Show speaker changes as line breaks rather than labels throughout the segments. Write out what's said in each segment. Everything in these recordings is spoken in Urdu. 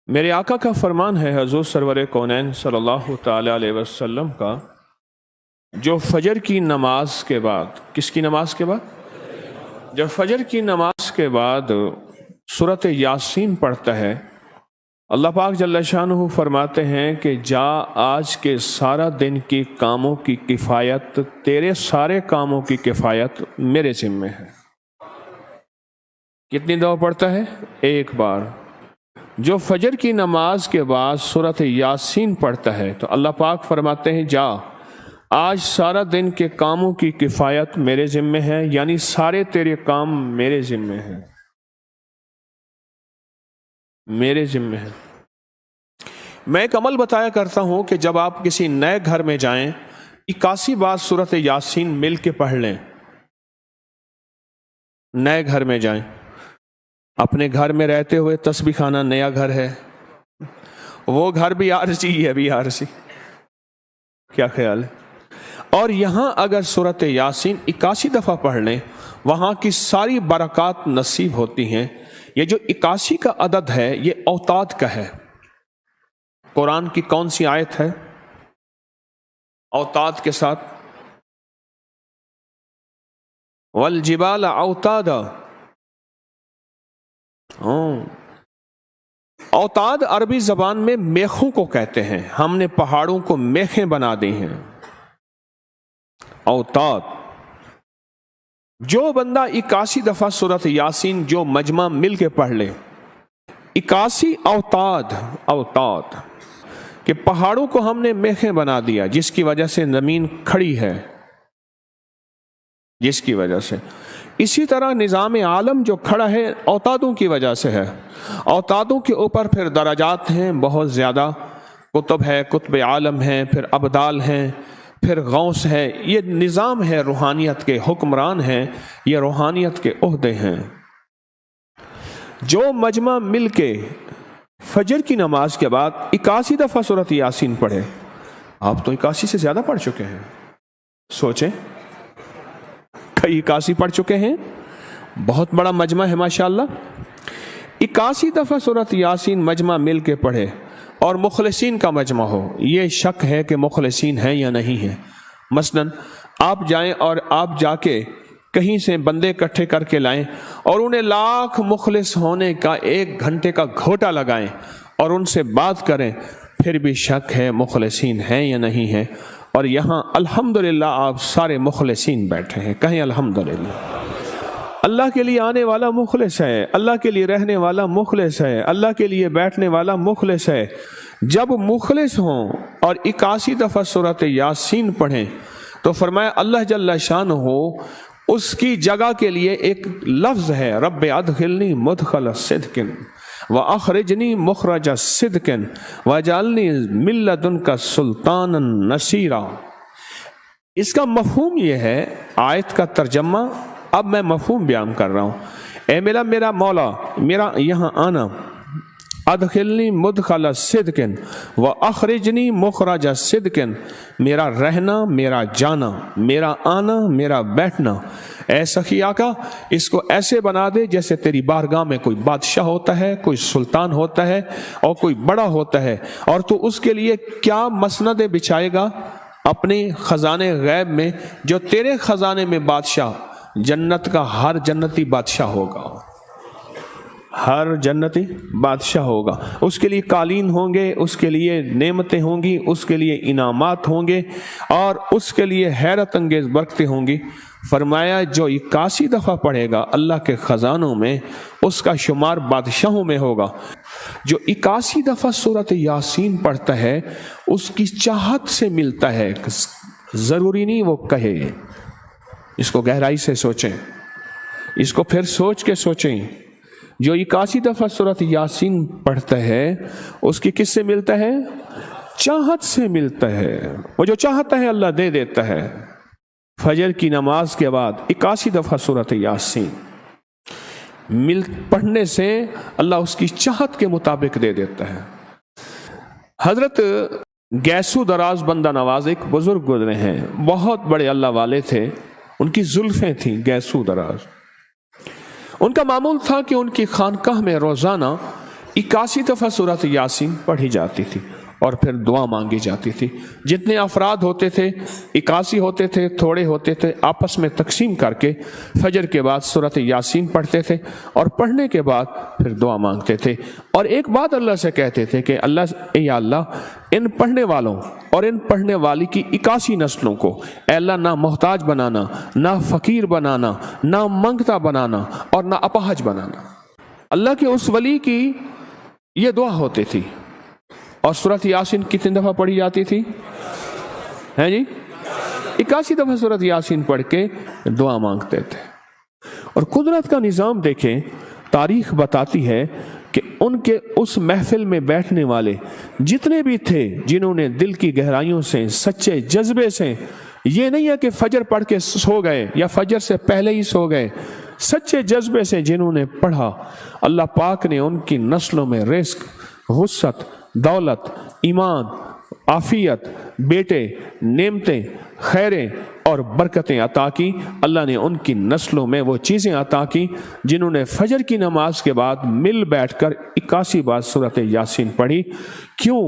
میرے آقا کا فرمان ہے حضور سرور کونین صلی اللہ تعالی علیہ وسلم کا، جو فجر کی نماز کے بعد، کس کی نماز کے بعد؟ جو فجر کی نماز کے بعد سورۃ یاسین پڑھتا ہے، اللہ پاک جل شانہ فرماتے ہیں کہ جا آج کے سارا دن کی کاموں کی کفایت، تیرے سارے کاموں کی کفایت میرے ذمے ہے۔ کتنی دفعہ پڑھتا ہے؟ ایک بار۔ جو فجر کی نماز کے بعد سورۃ یاسین پڑھتا ہے تو اللہ پاک فرماتے ہیں جا آج سارا دن کے کاموں کی کفایت میرے ذمے ہے، یعنی سارے تیرے کام میرے ذمے ہیں، میرے ذمے ہے۔ میں ایک عمل بتایا کرتا ہوں کہ جب آپ کسی نئے گھر میں جائیں 81 بار سورۃ یاسین مل کے پڑھ لیں۔ نئے گھر میں جائیں، اپنے گھر میں رہتے ہوئے تسبیح خانہ نیا گھر ہے، وہ گھر بھی عارضی ہے، بھی عارضی، کیا خیال ہے؟ اور یہاں اگر سورۃ یاسین 81 دفعہ پڑھ لیں، وہاں کی ساری برکات نصیب ہوتی ہیں۔ یہ جو 81 کا عدد ہے یہ اوتاد کا ہے۔ قرآن کی کون سی آیت ہے اوتاد کے ساتھ؟ والجبال اوتادا۔ اوتاد عربی زبان میں میخوں کو کہتے ہیں، ہم نے پہاڑوں کو میخیں بنا دی ہیں۔ اوتاد۔ جو بندہ 81 دفعہ سورۃ یاسین جو مجمع مل کے پڑھ لے، 81 اوتاد، اوتاد کہ پہاڑوں کو ہم نے میخیں بنا دیا، جس کی وجہ سے زمین کھڑی ہے، جس کی وجہ سے۔ اسی طرح نظام عالم جو کھڑا ہے اوتادوں کی وجہ سے ہے۔ اوتادوں کے اوپر پھر درجات ہیں بہت زیادہ، کتب ہے، کتب عالم ہیں، پھر ابدال ہیں، پھر غوث ہے۔ یہ نظام ہے، روحانیت کے حکمران ہیں، یہ روحانیت کے عہدے ہیں۔ جو مجمع مل کے فجر کی نماز کے بعد 81 دفعہ سورۃ یاسین پڑھے، آپ تو 81 سے زیادہ پڑھ چکے ہیں، سوچیں، کئی 81 پڑھ چکے ہیں، بہت بڑا مجمع ہے ماشاءاللہ۔ 81 دفعہ سورۃ یاسین مجمع مل کے پڑھے اور مخلصین کا مجمع ہو، یہ شک ہے کہ مخلصین ہیں یا نہیں ہیں۔ مثلاً آپ جائیں اور آپ جا کے کہیں سے بندے اکٹھے کر کے لائیں اور انہیں لاکھ مخلص ہونے کا 1 گھنٹے کا گھوٹا لگائیں اور ان سے بات کریں، پھر بھی شک ہے مخلصین ہیں یا نہیں ہیں۔ اور یہاں الحمدللہ آپ سارے مخلصین بیٹھے ہیں، کہیں الحمدللہ۔ اللہ کے لیے آنے والا مخلص ہے، اللہ کے لیے رہنے والا مخلص ہے، اللہ کے لیے بیٹھنے والا مخلص ہے۔ جب مخلص ہوں اور 81 دفعہ سورۃ یاسین پڑھیں تو فرمایا اللہ جل شانہ ہو اس کی جگہ کے لیے ایک لفظ ہے، رب ادخلنی مدخل صدق واخرجنی مخرج صدق واجعلنی من لدنک سلطانا نصیرا۔ اس کا مفہوم یہ ہے، آیت کا ترجمہ اب میں مفہوم بیان کر رہا ہوں۔ اے میرا مولا، میرا یہاں آنا، ادخلنی مدخل صدق واخرجنی مخرج صدق، میرا رہنا، میرا جانا، میرا آنا، میرا بیٹھنا، اے سخی آقا اس کو ایسے بنا دے جیسے تیری بارگاہ میں کوئی بادشاہ ہوتا ہے، کوئی سلطان ہوتا ہے اور کوئی بڑا ہوتا ہے، اور تو اس کے لیے کیا مسندیں بچھائے گا اپنے خزانے غیب میں، جو تیرے خزانے میں بادشاہ، جنت کا ہر جنتی بادشاہ ہوگا، ہر جنتی بادشاہ ہوگا، اس کے لیے قالین ہوں گے، اس کے لیے نعمتیں ہوں گی، اس کے لیے انعامات ہوں گے، اور اس کے لیے حیرت انگیز برکتیں ہوں گی۔ فرمایا جو 81 دفعہ پڑھے گا اللہ کے خزانوں میں، اس کا شمار بادشاہوں میں ہوگا۔ جو 81 دفعہ سورۃ یاسین پڑھتا ہے اس کی چاہت سے ملتا ہے، ضروری نہیں وہ کہے۔ اس کو گہرائی سے سوچیں، اس کو پھر سوچ کے سوچیں۔ جو 81 دفعہ سورۃ یاسین پڑھتا ہے اس کی کس سے ملتا ہے؟ چاہت سے ملتا ہے، وہ جو چاہتا ہے اللہ دے دیتا ہے۔ فجر کی نماز کے بعد 81 دفعہ سورۃ یاسین پڑھنے سے اللہ اس کی چاہت کے مطابق دے دیتا ہے۔ حضرت گیسو دراز بندہ نواز ایک بزرگ گزرے ہیں، بہت بڑے اللہ والے تھے، ان کی زلفیں تھیں گیسو دراز۔ ان کا معمول تھا کہ ان کی خانقاہ میں روزانہ 81 دفعہ سورۃ یاسین پڑھی جاتی تھی اور پھر دعا مانگی جاتی تھی. جتنے افراد ہوتے تھے 81 ہوتے تھے، تھوڑے ہوتے تھے، آپس میں تقسیم کر کے فجر کے بعد سورۃ یاسین پڑھتے تھے اور پڑھنے کے بعد پھر دعا مانگتے تھے. اور ایک بات اللہ سے کہتے تھے کہ یا اللہ ان پڑھنے والوں اور ان پڑھنے والی کی 81 نسلوں کو اے اللہ نہ محتاج بنانا، نہ فقیر بنانا، نہ منگتا بنانا اور نہ اپاہج بنانا. اللہ کے اس ولی کی یہ دعا ہوتی تھی. اور سورۃ یاسین کتنی دفعہ پڑھی جاتی تھی؟ ہیں جی 81 دفعہ سورۃ یاسین پڑھ کے دعا مانگتے تھے. اور قدرت کا نظام دیکھیں، تاریخ بتاتی ہے کہ ان کے اس محفل میں بیٹھنے والے جتنے بھی تھے جنہوں نے دل کی گہرائیوں سے سچے جذبے سے، یہ نہیں ہے کہ فجر پڑھ کے سو گئے یا فجر سے پہلے ہی سو گئے، سچے جذبے سے جنہوں نے پڑھا، اللہ پاک نے ان کی نسلوں میں رزق، وسعت، دولت، ایمان، عافیت، بیٹے، نعمتیں، خیریں اور برکتیں عطا کی. اللہ نے ان کی نسلوں میں وہ چیزیں عطا کی جنہوں نے فجر کی نماز کے بعد مل بیٹھ کر 81 بار سورۃ یاسین پڑھی. کیوں؟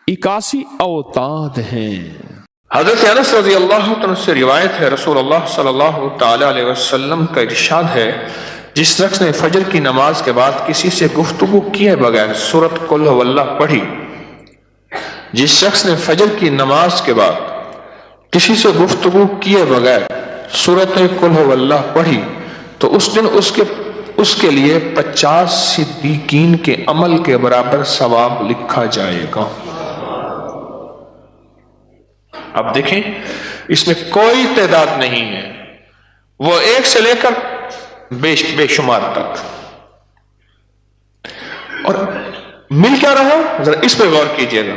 81 اوتاد ہیں. حضرت انس رضی اللہ عنہ سے روایت ہے، رسول اللہ صلی اللہ تعالی علیہ وسلم کا ارشاد ہے، جس شخص نے فجر کی نماز کے بعد کسی سے گفتگو کیے بغیر سورۃ قل هو اللہ پڑھی، جس شخص نے فجر کی نماز کے بعد کسی سے گفتگو کیے بغیر سورۃ قل هو اللہ پڑھی تو اس دن اس کے لیے 50 صدیقین کے عمل کے برابر ثواب لکھا جائے گا. اب دیکھیں اس میں کوئی تعداد نہیں ہے، وہ ایک سے لے کر بے شمار تک. اور مل کیا رہا؟ ذرا اس پہ غور کیجئے گا.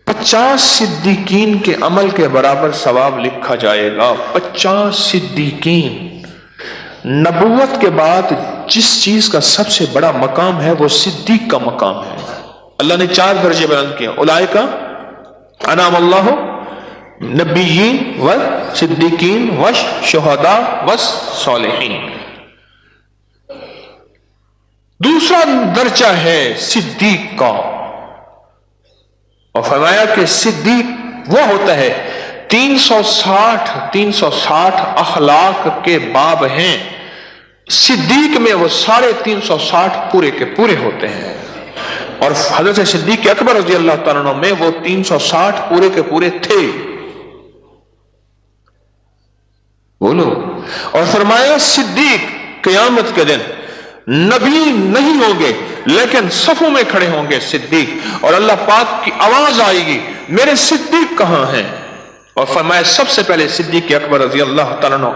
50 صدیقین کے عمل کے برابر ثواب لکھا جائے گا. 50 صدیقین. نبوت کے بعد جس چیز کا سب سے بڑا مقام ہے وہ صدیق کا مقام ہے. اللہ نے 4 درجے بیان کیے، اولئک انعم اللہ نبیین و صدیقین و شہداء و صالحین. دوسرا درجہ ہے صدیق کا، اور فرمایا کہ صدیق وہ ہوتا ہے 360 اخلاق کے باب ہیں، صدیق میں وہ 360 پورے کے پورے ہوتے ہیں. اور حضرت صدیق اکبر رضی اللہ تعالیٰ عنہ میں وہ 360 پورے کے پورے تھے. بولو. اور فرمایا صدیق قیامت کے دن نبی نہیں ہوں گے لیکن صفوں میں کھڑے ہوں گے صدیق، اور اللہ پاک کی آواز آئے گی میرے صدیق کہاں ہیں؟ اور فرمایا سب سے پہلے صدیق اکبر رضی اللہ تعالیٰ عنہ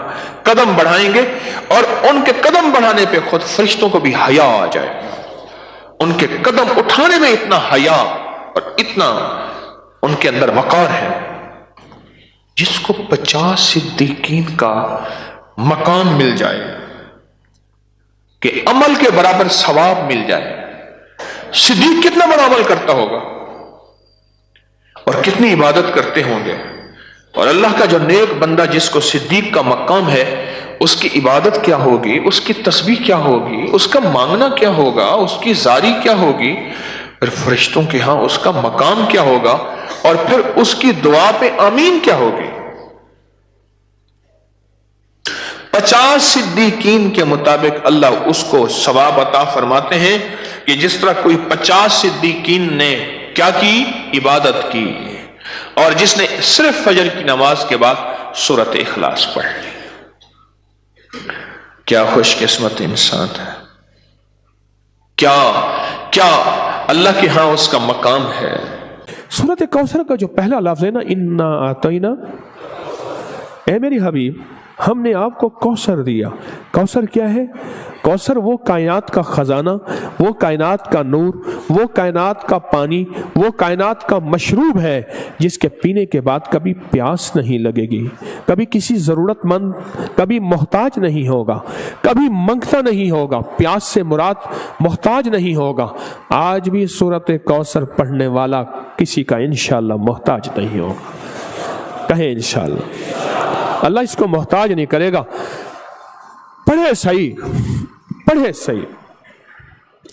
قدم بڑھائیں گے، اور ان کے قدم بڑھانے پہ خود فرشتوں کو بھی حیا آ جائے گا. ان کے قدم اٹھانے میں اتنا حیا اور اتنا ان کے اندر وقار ہے. جس کو 50 صدیقین کا مقام مل جائے کہ عمل کے برابر ثواب مل جائے. صدیق کتنا بڑا عمل کرتا ہوگا اور کتنی عبادت کرتے ہوں گے. اور اللہ کا جو نیک بندہ جس کو صدیق کا مقام ہے، اس کی عبادت کیا ہوگی، اس کی تسبیح کیا ہوگی، اس کا مانگنا کیا ہوگا، اس کی زاری کیا ہوگی، پھر فرشتوں کے ہاں اس کا مقام کیا ہوگا، اور پھر اس کی دعا پہ آمین کیا ہوگی. 50 صدیقین کے مطابق اللہ اس کو ثواب عطا فرماتے ہیں کہ جس طرح کوئی 50 صدیقین نے کیا کی؟ عبادت کی، اور جس نے صرف فجر کی نماز کے بعد سورۃ اخلاص پڑھ لی. کیا خوش قسمت انسان ہے، کیا اللہ کے ہاں اس کا مقام ہے. سورۃ کوثر کا جو پہلا لفظ ہے نا، انا اعطینا، اے میری حبیب ہم نے آپ کو کوثر دیا. کوثر کیا ہے؟ کوثر وہ کائنات کا خزانہ، وہ کائنات کا نور، وہ کائنات کا پانی، وہ کائنات کا مشروب ہے جس کے پینے کے بعد کبھی پیاس نہیں لگے گی، کبھی کسی ضرورت مند، کبھی محتاج نہیں ہوگا، کبھی منگتا نہیں ہوگا. پیاس سے مراد محتاج نہیں ہوگا. آج بھی سورۃ کوثر پڑھنے والا کسی کا انشاءاللہ محتاج نہیں ہوگا. کہیں انشاءاللہ. اللہ اس کو محتاج نہیں کرے گا. پڑھے صحیح، پڑھے صحیح.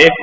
1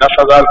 10,000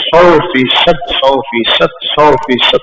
100%